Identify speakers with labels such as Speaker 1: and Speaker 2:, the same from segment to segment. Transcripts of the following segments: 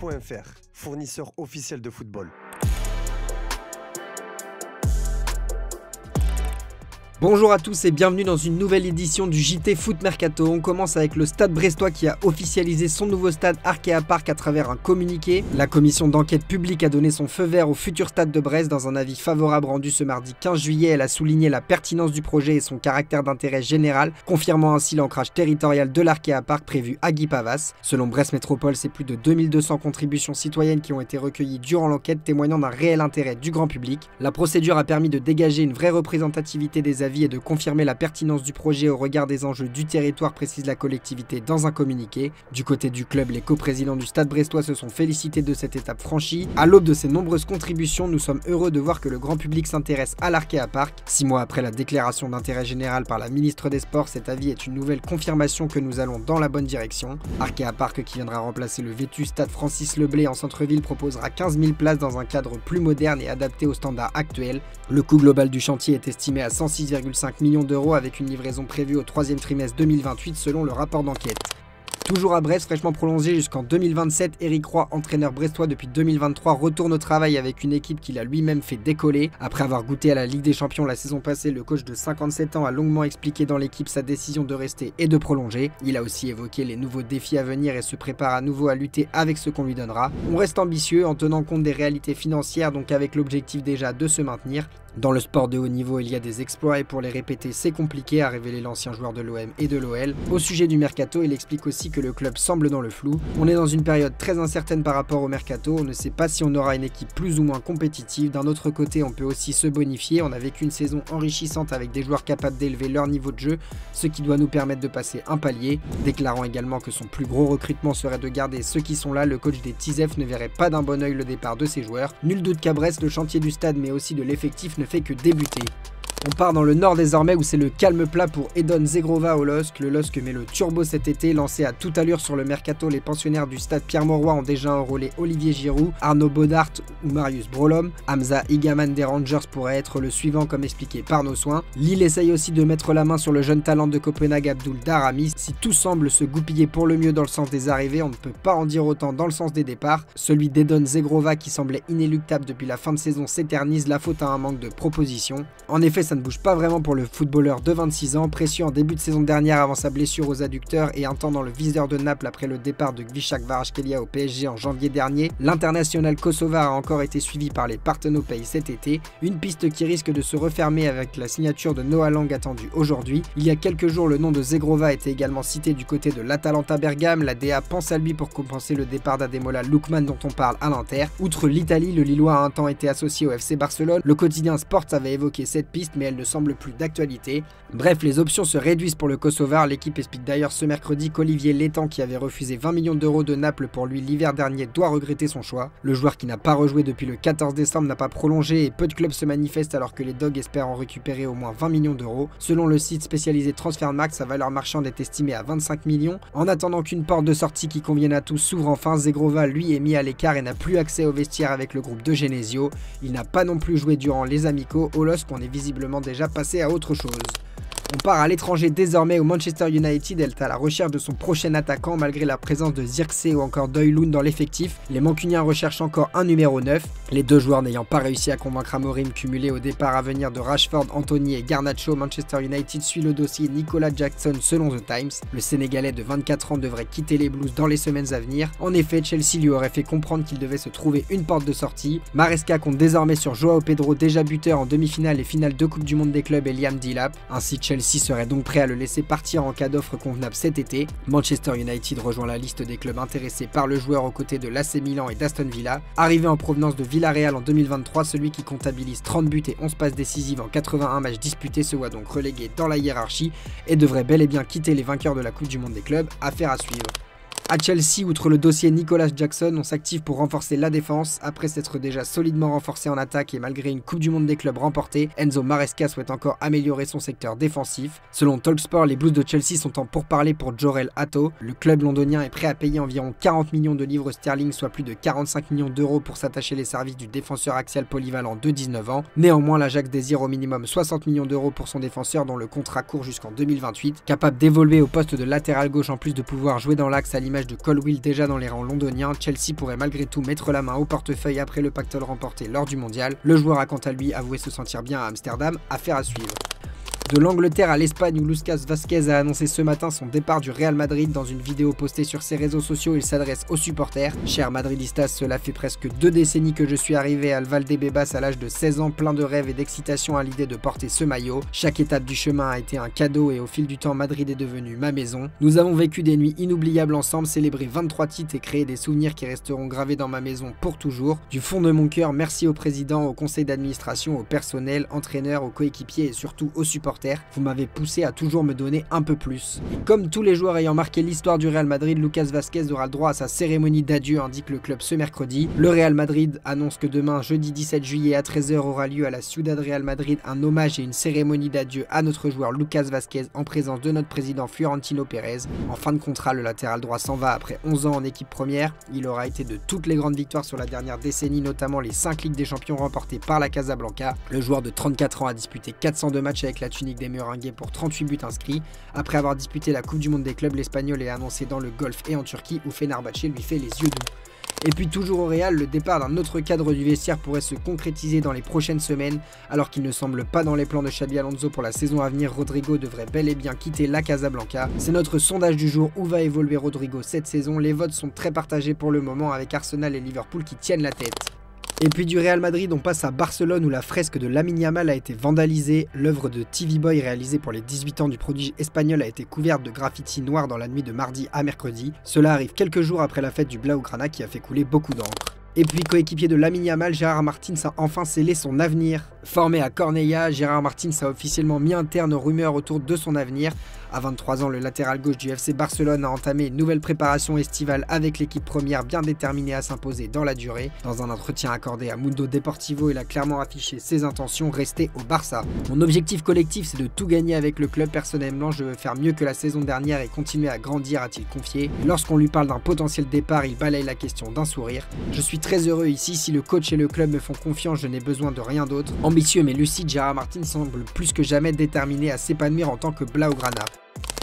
Speaker 1: JT.fr, fournisseur officiel de football.
Speaker 2: Bonjour à tous et bienvenue dans une nouvelle édition du JT Foot Mercato. On commence avec le Stade Brestois qui a officialisé son nouveau stade Arkea Park à travers un communiqué. La commission d'enquête publique a donné son feu vert au futur stade de Brest. Dans un avis favorable rendu ce mardi 15 juillet, elle a souligné la pertinence du projet et son caractère d'intérêt général, confirmant ainsi l'ancrage territorial de l'Arkea Park prévu à Guy-Pavas. Selon Brest Métropole, c'est plus de 2200 contributions citoyennes qui ont été recueillies durant l'enquête, témoignant d'un réel intérêt du grand public. La procédure a permis de dégager une vraie représentativité des avis et de confirmer la pertinence du projet au regard des enjeux du territoire, précise la collectivité dans un communiqué. Du côté du club, les coprésidents du Stade Brestois se sont félicités de cette étape franchie. À l'aube de ces nombreuses contributions, nous sommes heureux de voir que le grand public s'intéresse à l'Arkea Park. 6 mois après la déclaration d'intérêt général par la ministre des Sports, cet avis est une nouvelle confirmation que nous allons dans la bonne direction. Arkea Park, qui viendra remplacer le vétus Stade Francis Leblay en centre-ville, proposera 15 000 places dans un cadre plus moderne et adapté aux standards actuels. Le coût global du chantier est estimé à 106,5 millions d'euros avec une livraison prévue au 3e trimestre 2028 selon le rapport d'enquête. Toujours à Brest, fraîchement prolongé jusqu'en 2027, Éric Roy, entraîneur brestois depuis 2023, retourne au travail avec une équipe qu'il a lui-même fait décoller. Après avoir goûté à la Ligue des Champions la saison passée, le coach de 57 ans a longuement expliqué dans l'équipe sa décision de rester et de prolonger. Il a aussi évoqué les nouveaux défis à venir et se prépare à nouveau à lutter avec ce qu'on lui donnera. On reste ambitieux en tenant compte des réalités financières, donc avec l'objectif déjà de se maintenir. Dans le sport de haut niveau, il y a des exploits et pour les répéter, c'est compliqué, a révélé l'ancien joueur de l'OM et de l'OL. Au sujet du mercato, il explique aussi que le club semble dans le flou. On est dans une période très incertaine par rapport au mercato, on ne sait pas si on aura une équipe plus ou moins compétitive. D'un autre côté, on peut aussi se bonifier. On a vécu une saison enrichissante avec des joueurs capables d'élever leur niveau de jeu, ce qui doit nous permettre de passer un palier. Déclarant également que son plus gros recrutement serait de garder ceux qui sont là, le coach des Tizef ne verrait pas d'un bon oeil le départ de ses joueurs. Nul doute qu'à Brest, le chantier du stade mais aussi de l'effectif ne fait que débuter. On part dans le nord désormais où c'est le calme plat pour Edon Zegrova au LOSC. Le LOSC met le turbo cet été. Lancé à toute allure sur le mercato, les pensionnaires du stade Pierre-Mauroy ont déjà enrôlé Olivier Giroud, Arnaud Bodart ou Marius Brolom. Hamza Igaman des Rangers pourrait être le suivant comme expliqué par nos soins. Lille essaye aussi de mettre la main sur le jeune talent de Copenhague Abdul Darami. Si tout semble se goupiller pour le mieux dans le sens des arrivées, on ne peut pas en dire autant dans le sens des départs. Celui d'Edon Zegrova qui semblait inéluctable depuis la fin de saison s'éternise, la faute à un manque de propositions. En effet, ça ne bouge pas vraiment pour le footballeur de 26 ans, précieux en début de saison dernière avant sa blessure aux adducteurs et un temps dans le viseur de Naples après le départ de Gvišak Kvaratskhelia au PSG en janvier dernier. L'international kosovar a encore été suivi par les Parthenopei cet été, une piste qui risque de se refermer avec la signature de Noah Lang attendue aujourd'hui. Il y a quelques jours, le nom de Zegrova était également cité du côté de l'Atalanta Bergame. La DA pense à lui pour compenser le départ d'Ademola Lookman dont on parle à l'Inter. Outre l'Italie, le Lillois a un temps été associé au FC Barcelone. Le quotidien Sport avait évoqué cette piste mais elle ne semble plus d'actualité. Bref, les options se réduisent pour le Kosovar. L'équipe explique d'ailleurs ce mercredi qu'Olivier Létang, qui avait refusé 20 millions d'euros de Naples pour lui l'hiver dernier, doit regretter son choix. Le joueur qui n'a pas rejoué depuis le 14 décembre n'a pas prolongé et peu de clubs se manifestent alors que les Dogs espèrent en récupérer au moins 20 millions d'euros. Selon le site spécialisé Transfermarkt, sa valeur marchande est estimée à 25 millions. En attendant qu'une porte de sortie qui convienne à tous s'ouvre enfin, Zegrova lui est mis à l'écart et n'a plus accès au vestiaire avec le groupe de Genesio. Il n'a pas non plus joué durant les amicaux. Au LOSC, on est visiblement déjà passé à autre chose. On part à l'étranger désormais où Manchester United est à la recherche de son prochain attaquant malgré la présence de Zirkzee ou encore d'Oilund dans l'effectif. Les Mancuniens recherchent encore un numéro 9. Les deux joueurs n'ayant pas réussi à convaincre Amorim cumulé au départ à venir de Rashford, Anthony et Garnacho, Manchester United suit le dossier Nicolas Jackson selon The Times. Le Sénégalais de 24 ans devrait quitter les Blues dans les semaines à venir. En effet, Chelsea lui aurait fait comprendre qu'il devait se trouver une porte de sortie. Maresca compte désormais sur Joao Pedro, déjà buteur en demi-finale et finale de Coupe du Monde des clubs, et Liam Delap. Ainsi, Chelsea serait donc prêt à le laisser partir en cas d'offre convenable cet été. Manchester United rejoint la liste des clubs intéressés par le joueur aux côtés de l'AC Milan et d'Aston Villa. Arrivé en provenance de Villarreal en 2023, celui qui comptabilise 30 buts et 11 passes décisives en 81 matchs disputés se voit donc relégué dans la hiérarchie et devrait bel et bien quitter les vainqueurs de la Coupe du Monde des clubs. Affaire à suivre. À Chelsea, outre le dossier Nicolas Jackson, on s'active pour renforcer la défense. Après s'être déjà solidement renforcé en attaque et malgré une Coupe du Monde des clubs remportée, Enzo Maresca souhaite encore améliorer son secteur défensif. Selon Talksport, les Blues de Chelsea sont en pourparlers pour Jorel Atto. Le club londonien est prêt à payer environ 40 millions de livres sterling, soit plus de 45 millions d'euros pour s'attacher les services du défenseur axial polyvalent de 19 ans. Néanmoins, l'Ajax désire au minimum 60 millions d'euros pour son défenseur dont le contrat court jusqu'en 2028. Capable d'évoluer au poste de latéral gauche en plus de pouvoir jouer dans l'axe à l'image l'image de Colwill déjà dans les rangs londoniens, Chelsea pourrait malgré tout mettre la main au portefeuille après le pactole remporté lors du mondial. Le joueur a quant à lui avoué se sentir bien à Amsterdam, affaire à suivre. De l'Angleterre à l'Espagne où Lucas Vázquez a annoncé ce matin son départ du Real Madrid. Dans une vidéo postée sur ses réseaux sociaux, il s'adresse aux supporters. Chers madridistas, cela fait presque 2 décennies que je suis arrivé à Valdebebas à l'âge de 16 ans, plein de rêves et d'excitation à l'idée de porter ce maillot. Chaque étape du chemin a été un cadeau et au fil du temps, Madrid est devenu ma maison. Nous avons vécu des nuits inoubliables ensemble, célébré 23 titres et créé des souvenirs qui resteront gravés dans ma maison pour toujours. Du fond de mon cœur, merci au président, au conseil d'administration, au personnel, entraîneurs, aux coéquipiers et surtout aux supporters. Vous m'avez poussé à toujours me donner un peu plus. Et comme tous les joueurs ayant marqué l'histoire du Real Madrid, Lucas Vázquez aura le droit à sa cérémonie d'adieu, indique le club ce mercredi. Le Real Madrid annonce que demain, jeudi 17 juillet à 13 h, aura lieu à la Ciudad Real Madrid un hommage et une cérémonie d'adieu à notre joueur Lucas Vázquez en présence de notre président Florentino Pérez. En fin de contrat, le latéral droit s'en va après 11 ans en équipe première. Il aura été de toutes les grandes victoires sur la dernière décennie, notamment les 5 Ligues des Champions remportées par la Casablanca. Le joueur de 34 ans a disputé 402 matchs avec la tunique des Merengues pour 38 buts inscrits. Après avoir disputé la Coupe du Monde des clubs, l'Espagnol est annoncé dans le Golfe et en Turquie où Fenerbahçe lui fait les yeux doux. Et puis toujours au Real, le départ d'un autre cadre du vestiaire pourrait se concrétiser dans les prochaines semaines. Alors qu'il ne semble pas dans les plans de Xabi Alonso pour la saison à venir, Rodrigo devrait bel et bien quitter la Casablanca. C'est notre sondage du jour, où va évoluer Rodrigo cette saison. Les votes sont très partagés pour le moment avec Arsenal et Liverpool qui tiennent la tête. Et puis du Real Madrid, on passe à Barcelone où la fresque de Lamine Yamal a été vandalisée. L'œuvre de TV Boy réalisée pour les 18 ans du prodige espagnol a été couverte de graffitis noirs dans la nuit de mardi à mercredi. Cela arrive quelques jours après la fête du Blaugrana qui a fait couler beaucoup d'encre. Et puis coéquipier de Lamine Yamal, Gérard Martins a enfin scellé son avenir. Formé à Cornellà, Gérard Martins a officiellement mis un terme aux rumeurs autour de son avenir. À 23 ans, le latéral gauche du FC Barcelone a entamé une nouvelle préparation estivale avec l'équipe première bien déterminée à s'imposer dans la durée. Dans un entretien accordé à Mundo Deportivo, il a clairement affiché ses intentions, rester au Barça. Mon objectif collectif, c'est de tout gagner avec le club. Personnellement, je veux faire mieux que la saison dernière et continuer à grandir, a-t-il confié. Lorsqu'on lui parle d'un potentiel départ, il balaye la question d'un sourire. Je suis très heureux ici, si le coach et le club me font confiance, je n'ai besoin de rien d'autre. Ambitieux mais lucide, Gérard Martins semble plus que jamais déterminé à s'épanouir en tant que Blaugrana.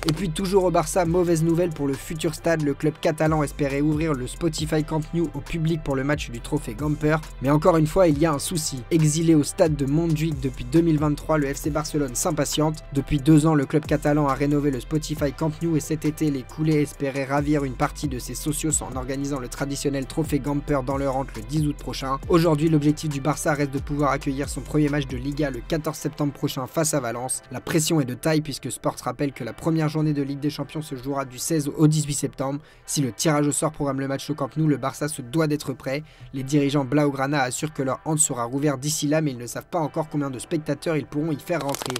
Speaker 2: Et puis toujours au Barça, mauvaise nouvelle pour le futur stade, le club catalan espérait ouvrir le Spotify Camp Nou au public pour le match du trophée Gamper, mais encore une fois il y a un souci. Exilé au stade de Montjuïc depuis 2023, le FC Barcelone s'impatiente. Depuis 2 ans, le club catalan a rénové le Spotify Camp Nou et cet été, les coulés espéraient ravir une partie de ses socios en organisant le traditionnel trophée Gamper dans leur rente le 10 août prochain. Aujourd'hui, l'objectif du Barça reste de pouvoir accueillir son premier match de Liga le 14 septembre prochain face à Valence. La pression est de taille puisque Sport rappelle que la première journée de Ligue des Champions se jouera du 16 au 18 septembre. Si le tirage au sort programme le match au Camp Nou, le Barça se doit d'être prêt. Les dirigeants Blaugrana assurent que leur hante sera rouverte d'ici là, mais ils ne savent pas encore combien de spectateurs ils pourront y faire rentrer.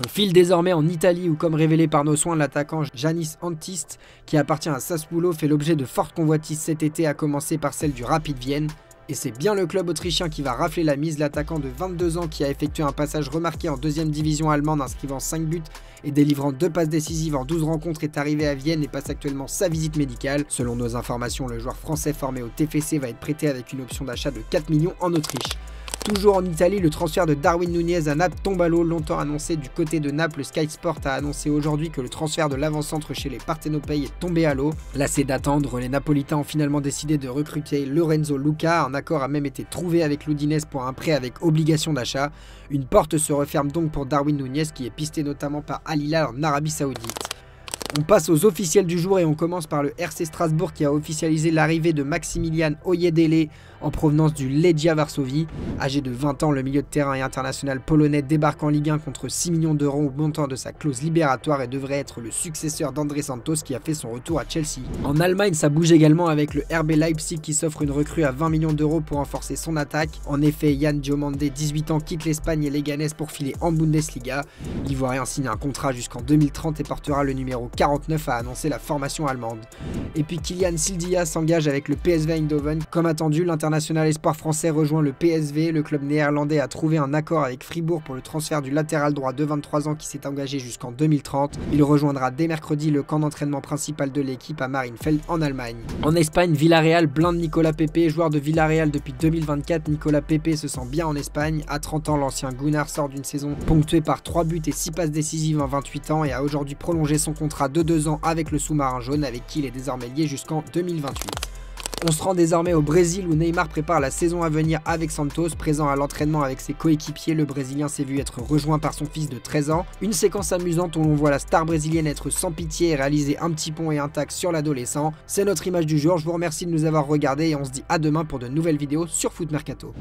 Speaker 2: On file désormais en Italie où, comme révélé par nos soins, l'attaquant Giannis Antist, qui appartient à Sassuolo, fait l'objet de fortes convoitises cet été, à commencer par celle du Rapid Vienne. Et c'est bien le club autrichien qui va rafler la mise. L'attaquant de 22 ans qui a effectué un passage remarqué en 2e division allemande, inscrivant 5 buts et délivrant 2 passes décisives en 12 rencontres, est arrivé à Vienne et passe actuellement sa visite médicale. Selon nos informations, le joueur français formé au TFC va être prêté avec une option d'achat de 4 millions en Autriche. Toujours en Italie, le transfert de Darwin Nunez à Naples tombe à l'eau. Longtemps annoncé du côté de Naples, Sky Sport a annoncé aujourd'hui que le transfert de l'avant-centre chez les Partenopei est tombé à l'eau. Lassés d'attendre, les Napolitains ont finalement décidé de recruter Lorenzo Luca. Un accord a même été trouvé avec l'Udinese pour un prêt avec obligation d'achat. Une porte se referme donc pour Darwin Nunez qui est pisté notamment par Al Hilal en Arabie Saoudite. On passe aux officiels du jour et on commence par le RC Strasbourg qui a officialisé l'arrivée de Maximilian Oyedele en provenance du Legia Varsovie. Âgé de 20 ans, le milieu de terrain et international polonais débarque en Ligue 1 contre 6 millions d'euros au montant de sa clause libératoire et devrait être le successeur d'André Santos qui a fait son retour à Chelsea. En Allemagne, ça bouge également avec le RB Leipzig qui s'offre une recrue à 20 millions d'euros pour renforcer son attaque. En effet, Yann Diomandé, 18 ans, quitte l'Espagne et Leganés pour filer en Bundesliga. L'Ivoirien signe un contrat jusqu'en 2030 et portera le numéro 49, a annoncé la formation allemande. Et puis Kylian Sildia s'engage avec le PSV Eindhoven. Comme attendu, l'international espoir français rejoint le PSV. Le club néerlandais a trouvé un accord avec Fribourg pour le transfert du latéral droit de 23 ans qui s'est engagé jusqu'en 2030. Il rejoindra dès mercredi le camp d'entraînement principal de l'équipe à Marienfeld en Allemagne. En Espagne, Villarreal blinde Nicolas Pepe, joueur de Villarreal depuis 2024. Nicolas Pepe se sent bien en Espagne. À 30 ans, l'ancien Gunnar sort d'une saison ponctuée par 3 buts et 6 passes décisives en 28 ans et a aujourd'hui prolongé son contrat de 2 ans avec le sous-marin jaune avec qui il est désormais lié jusqu'en 2028. On se rend désormais au Brésil où Neymar prépare la saison à venir avec Santos. Présent à l'entraînement avec ses coéquipiers, le Brésilien s'est vu être rejoint par son fils de 13 ans. Une séquence amusante où l'on voit la star brésilienne être sans pitié et réaliser un petit pont et un tac sur l'adolescent. C'est notre image du jour, je vous remercie de nous avoir regardés et on se dit à demain pour de nouvelles vidéos sur Foot Mercato.